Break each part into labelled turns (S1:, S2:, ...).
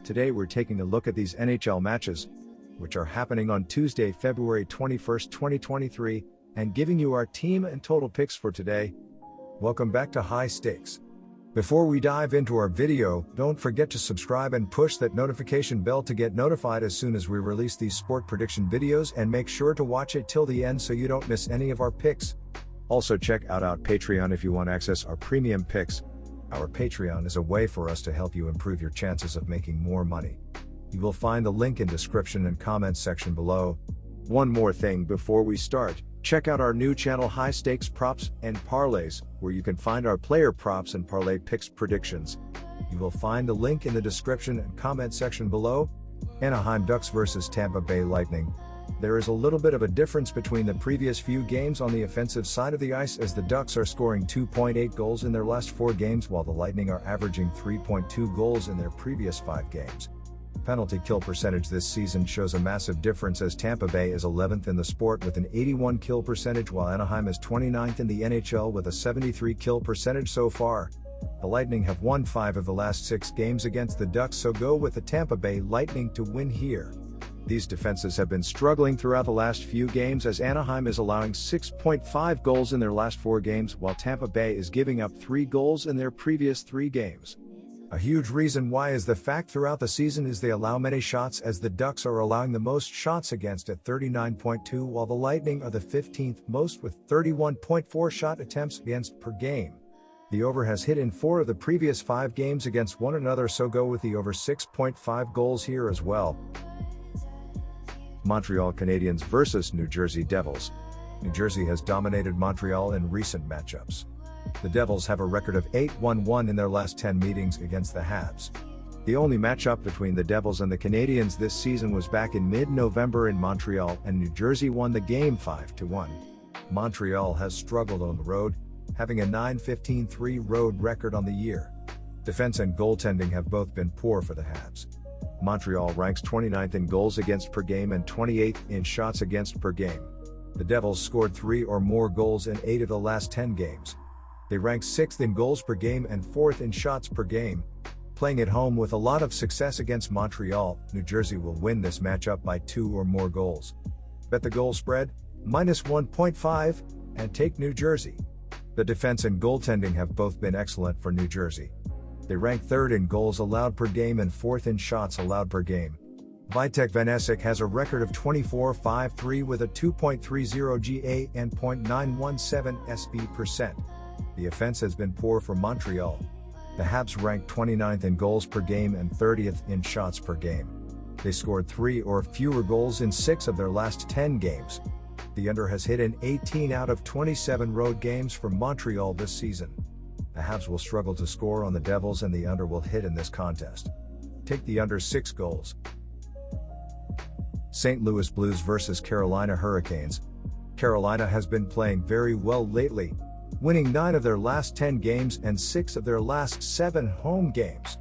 S1: Today we're taking a look at these NHL matches, which are happening on Tuesday, February 21st, 2023, and giving you our team and total picks for today. Welcome back to High Stakes. Before we dive into our video, don't forget to subscribe and push that notification bell to get notified as soon as we release these sport prediction videos, and make sure to watch it till the end so you don't miss any of our picks. Also check out our Patreon if you want to access our premium picks. Our Patreon is a way for us to help you improve your chances of making more money. You will find the link in description and comments section below. One more thing before we start, check out our new channel High Stakes Props and Parlays, where you can find our player props and parlay picks predictions. You will find the link in the description and comment section below. Anaheim Ducks versus Tampa Bay Lightning. There is a little bit of a difference between the previous few games on the offensive side of the ice, as the Ducks are scoring 2.8 goals in their last 4 games, while the Lightning are averaging 3.2 goals in their previous 5 games. Penalty kill percentage this season shows a massive difference, as Tampa Bay is 11th in the sport with an 81 kill percentage, while Anaheim is 29th in the NHL with a 73 kill percentage so far. The Lightning have won 5 of the last 6 games against the Ducks, so go with the Tampa Bay Lightning to win here. These defenses have been struggling throughout the last few games, as Anaheim is allowing 6.5 goals in their last 4 games, while Tampa Bay is giving up 3 goals in their previous 3 games. A huge reason why is the fact throughout the season is they allow many shots, as the Ducks are allowing the most shots against at 39.2, while the Lightning are the 15th most with 31.4 shot attempts against per game. The over has hit in 4 of the previous 5 games against one another, so go with the over 6.5 goals here as well. Montreal Canadiens versus New Jersey Devils. New Jersey has dominated Montreal in recent matchups. The Devils have a record of 8-1-1 in their last 10 meetings against the Habs. The only matchup between the Devils and the Canadiens this season was back in mid-November in Montreal, and New Jersey won the game 5-1. Montreal has struggled on the road, having a 9-15-3 road record on the year. Defense and goaltending have both been poor for the Habs. Montreal ranks 29th in goals against per game and 28th in shots against per game. The Devils scored 3 or more goals in 8 of the last 10 games. They rank 6th in goals per game and 4th in shots per game. Playing at home with a lot of success against Montreal, New Jersey will win this matchup by 2 or more goals. Bet the goal spread, -1.5, and take New Jersey. The defense and goaltending have both been excellent for New Jersey. They rank 3rd in goals allowed per game and 4th in shots allowed per game. Vitek Vanecek has a record of 24-5-3 with a 2.30 GA and .917 SB%. The offense has been poor for Montreal. The Habs rank 29th in goals per game and 30th in shots per game. They scored 3 or fewer goals in 6 of their last 10 games. The under has hit in 18 out of 27 road games for Montreal this season. The Habs will struggle to score on the Devils, and the under will hit in this contest. Take the under 6 goals. St. Louis Blues versus Carolina Hurricanes. Carolina has been playing very well lately, winning 9 of their last 10 games and 6 of their last 7 home games.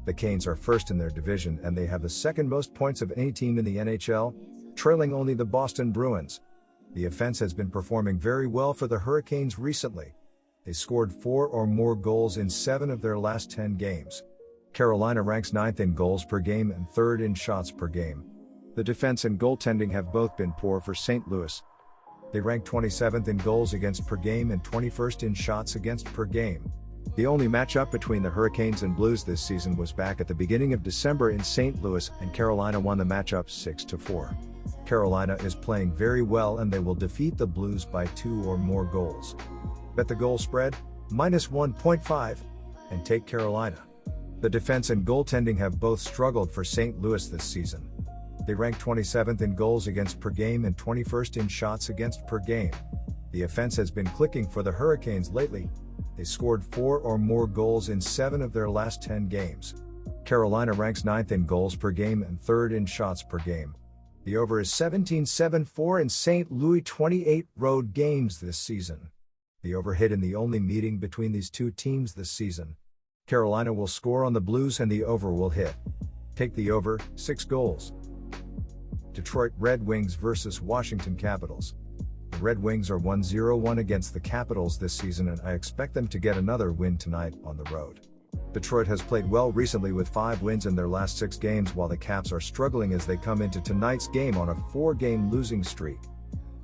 S1: The Canes are first in their division, and they have the 2nd most points of any team in the NHL, trailing only the Boston Bruins. The offense has been performing very well for the Hurricanes recently. They scored 4 or more goals in 7 of their last 10 games. Carolina ranks 9th in goals per game and 3rd in shots per game. The defense and goaltending have both been poor for St. Louis. They rank 27th in goals against per game and 21st in shots against per game. The only matchup between the Hurricanes and Blues this season was back at the beginning of December in St. Louis, and Carolina won the matchup 6-4. Carolina is playing very well, and they will defeat the Blues by 2 or more goals. Bet the goal spread, -1.5, and take Carolina. The defense and goaltending have both struggled for St. Louis this season. They rank 27th in goals against per game and 21st in shots against per game. The offense has been clicking for the Hurricanes lately. They scored 4 or more goals in 7 of their last 10 games. Carolina ranks 9th in goals per game and 3rd in shots per game. The over is 17-7-4 in St. Louis 28 road games this season. The over hit in the only meeting between these two teams this season. Carolina will score on the Blues, and the over will hit. Take the over, 6 goals. Detroit Red Wings versus Washington Capitals. The Red Wings are 1-0-1 against the Capitals this season, and I expect them to get another win tonight on the road. Detroit has played well recently with 5 wins in their last 6 games, while the Caps are struggling as they come into tonight's game on a 4-game losing streak.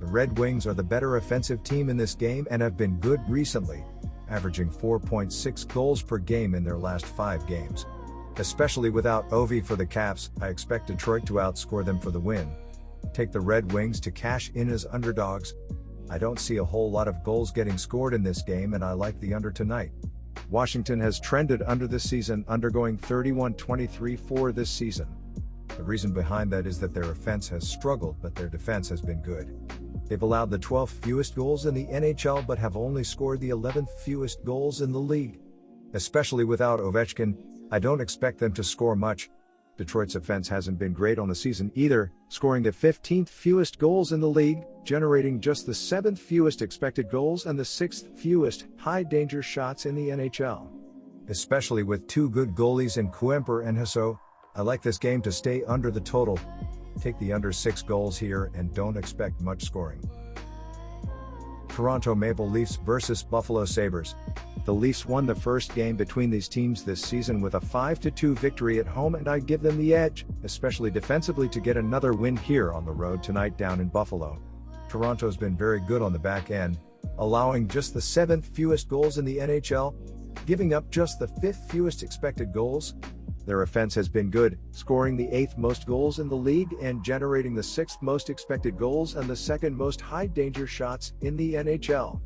S1: The Red Wings are the better offensive team in this game and have been good recently, averaging 4.6 goals per game in their last 5 games. Especially without Ovi for the Caps, I expect Detroit to outscore them for the win. Take the Red Wings to cash in as underdogs. I don't see a whole lot of goals getting scored in this game, and I like the under tonight. Washington has trended under this season, undergoing 31-23-4 this season. The reason behind that is that their offense has struggled, but their defense has been good. They've allowed the 12th fewest goals in the NHL but have only scored the 11th fewest goals in the league. Especially without Ovechkin, I don't expect them to score much. Detroit's offense hasn't been great on the season either, scoring the 15th fewest goals in the league, generating just the 7th fewest expected goals and the 6th fewest high-danger shots in the NHL. Especially with 2 good goalies in Kuemper and Husso, I like this game to stay under the total. Take the under 6 goals here and don't expect much scoring. Toronto Maple Leafs versus Buffalo Sabres. The Leafs won the first game between these teams this season with a 5-2 victory at home, and I give them the edge, especially defensively, to get another win here on the road tonight down in Buffalo. Toronto's been very good on the back end, allowing just the 7th fewest goals in the NHL, giving up just the 5th fewest expected goals. Their offense has been good, scoring the 8th most goals in the league and generating the 6th most expected goals and the 2nd most high-danger shots in the NHL.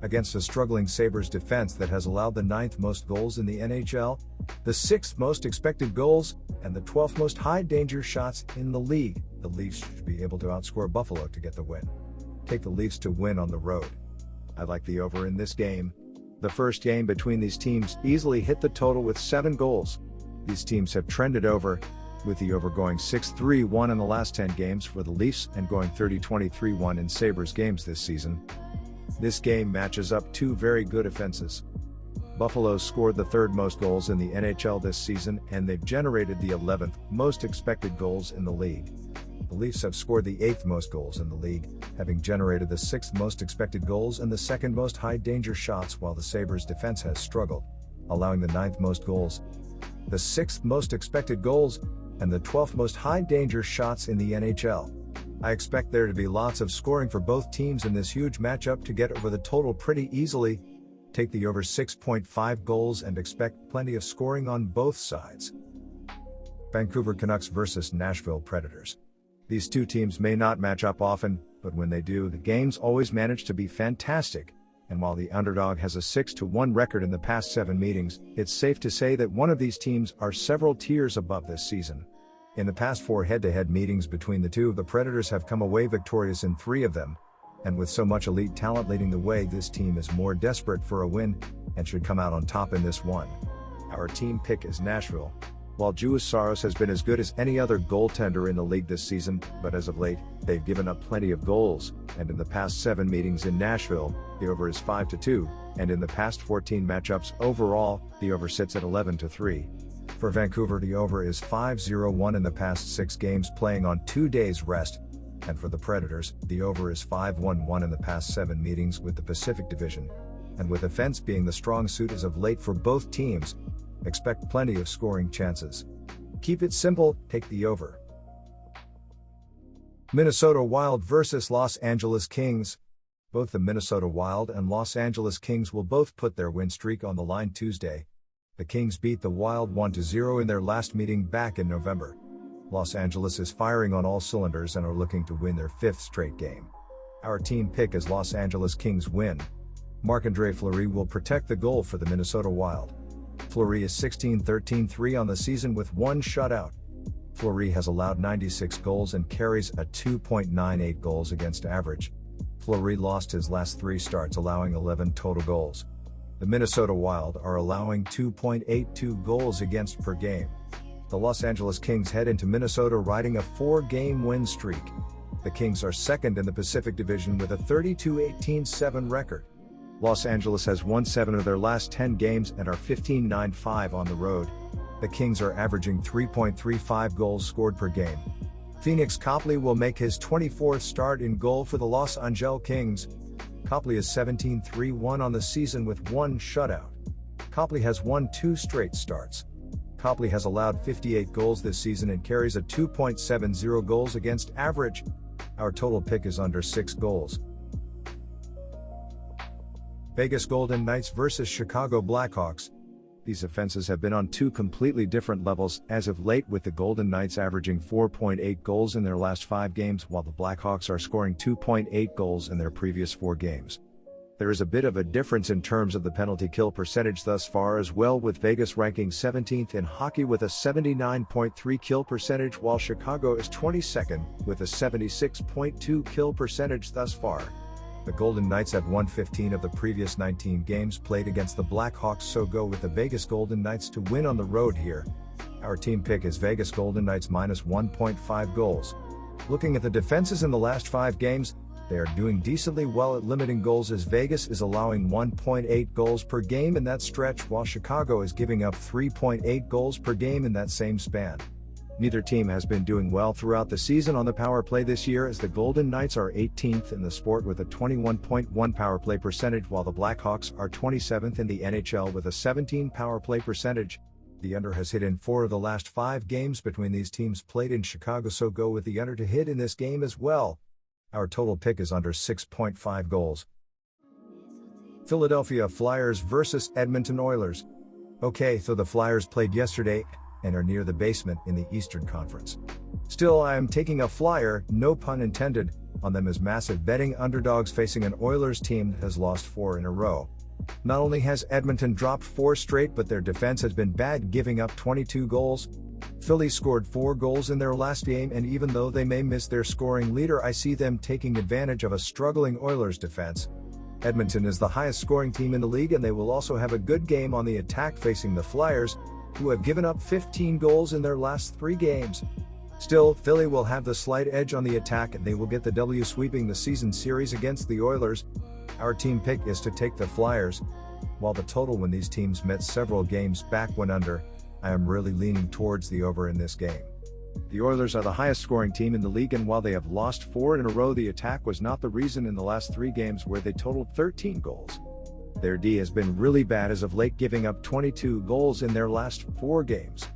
S1: Against a struggling Sabres defense that has allowed the 9th most goals in the NHL, the 6th most expected goals, and the 12th most high-danger shots in the league, the Leafs should be able to outscore Buffalo to get the win. Take the Leafs to win on the road. I like the over in this game. The first game between these teams easily hit the total with 7 goals. These teams have trended over, with the over going 6-3-1 in the last 10 games for the Leafs and going 30-23-1 in Sabres games this season. This game matches up 2 very good offenses. Buffalo scored the 3rd most goals in the NHL this season, and they've generated the 11th most expected goals in the league. The Leafs have scored the 8th most goals in the league, having generated the 6th most expected goals and the 2nd most high-danger shots, while the Sabres defense has struggled, allowing the 9th most goals, the 6th most expected goals, and the 12th most high-danger shots in the NHL. I expect there to be lots of scoring for both teams in this huge matchup to get over the total pretty easily. Take the over 6.5 goals and expect plenty of scoring on both sides. Vancouver Canucks versus Nashville Predators. These 2 teams may not match up often, but when they do, the games always manage to be fantastic. And while the underdog has a 6-1 record in the past 7 meetings, it's safe to say that one of these teams are several tiers above this season. In the past 4 head-to-head meetings between the two, the Predators have come away victorious in 3 of them. And with so much elite talent leading the way, this team is more desperate for a win, and should come out on top in this one. Our team pick is Nashville. While Juuse Saros has been as good as any other goaltender in the league this season, but as of late, they've given up plenty of goals, and in the past 7 meetings in Nashville, the over is 5-2, and in the past 14 matchups overall, the over sits at 11-3. For Vancouver, the over is 5-0-1 in the past 6 games, playing on 2 days rest, and for the Predators, the over is 5-1-1 in the past 7 meetings with the Pacific Division. And with offense being the strong suit as of late for both teams, expect plenty of scoring chances. Keep it simple, take the over. Minnesota Wild versus Los Angeles Kings. Both the Minnesota Wild and Los Angeles Kings will both put their win streak on the line Tuesday. The Kings beat the Wild 1-0 in their last meeting back in November. Los Angeles is firing on all cylinders and are looking to win their 5th straight game. Our team pick is Los Angeles Kings win. Marc-Andre Fleury will protect the goal for the Minnesota Wild. Fleury is 16-13-3 on the season with 1 shutout. Fleury has allowed 96 goals and carries a 2.98 goals against average. Fleury lost his last 3 starts, allowing 11 total goals. The Minnesota Wild are allowing 2.82 goals against per game. The Los Angeles Kings head into Minnesota riding a 4-game win streak. The Kings are 2nd in the Pacific Division with a 32-18-7 record. Los Angeles has won 7 of their last 10 games and are 15-9-5 on the road. The Kings are averaging 3.35 goals scored per game. Phoenix Copley will make his 24th start in goal for the Los Angeles Kings. Copley is 17-3-1 on the season with 1 shutout. Copley has won 2 straight starts. Copley has allowed 58 goals this season and carries a 2.70 goals against average. Our total pick is under 6 goals. Vegas Golden Knights vs Chicago Blackhawks. These offenses have been on 2 completely different levels as of late, with the Golden Knights averaging 4.8 goals in their last 5 games, while the Blackhawks are scoring 2.8 goals in their previous 4 games. There is a bit of a difference in terms of the penalty kill percentage thus far as well, with Vegas ranking 17th in hockey with a 79.3 kill percentage, while Chicago is 22nd with a 76.2 kill percentage thus far. The Golden Knights have won 15 of the previous 19 games played against the Blackhawks, so go with the Vegas Golden Knights to win on the road here. Our team pick is Vegas Golden Knights minus 1.5 goals. Looking at the defenses in the last 5 games, they are doing decently well at limiting goals, as Vegas is allowing 1.8 goals per game in that stretch, while Chicago is giving up 3.8 goals per game in that same span. Neither team has been doing well throughout the season on the power play this year, as the Golden Knights are 18th in the sport with a 21.1 power play percentage, while the Blackhawks are 27th in the NHL with a 17 power play percentage. The under has hit in 4 of the last 5 games between these teams played in Chicago, so go with the under to hit in this game as well. Our total pick is under 6.5 goals. Philadelphia Flyers vs Edmonton Oilers. Okay, so the Flyers played yesterday and are near the basement in the Eastern Conference. Still, I am taking a flyer, no pun intended, on them as massive betting underdogs facing an Oilers team that has lost 4 in a row. Not only has Edmonton dropped 4 straight, but their defense has been bad, giving up 22 goals. Philly scored 4 goals in their last game, and even though they may miss their scoring leader, I see them taking advantage of a struggling Oilers defense. Edmonton is the highest scoring team in the league, and they will also have a good game on the attack facing the Flyers, who have given up 15 goals in their last 3 games. Still, Philly will have the slight edge on the attack, and they will get the W, sweeping the season series against the Oilers. Our team pick is to take the Flyers. While the total when these teams met several games back went under, I am really leaning towards the over in this game. The Oilers are the highest scoring team in the league, and while they have lost 4 in a row, the attack was not the reason in the last 3 games where they totaled 13 goals. Their D has been really bad as of late, giving up 22 goals in their last 4 games.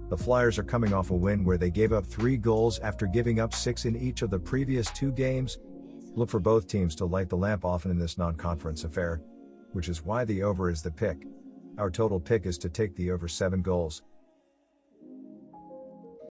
S1: The Flyers are coming off a win where they gave up 3 goals after giving up 6 in each of the previous 2 games. Look for both teams to light the lamp often in this non-conference affair, which is why the over is the pick. Our total pick is to take the over 7 goals.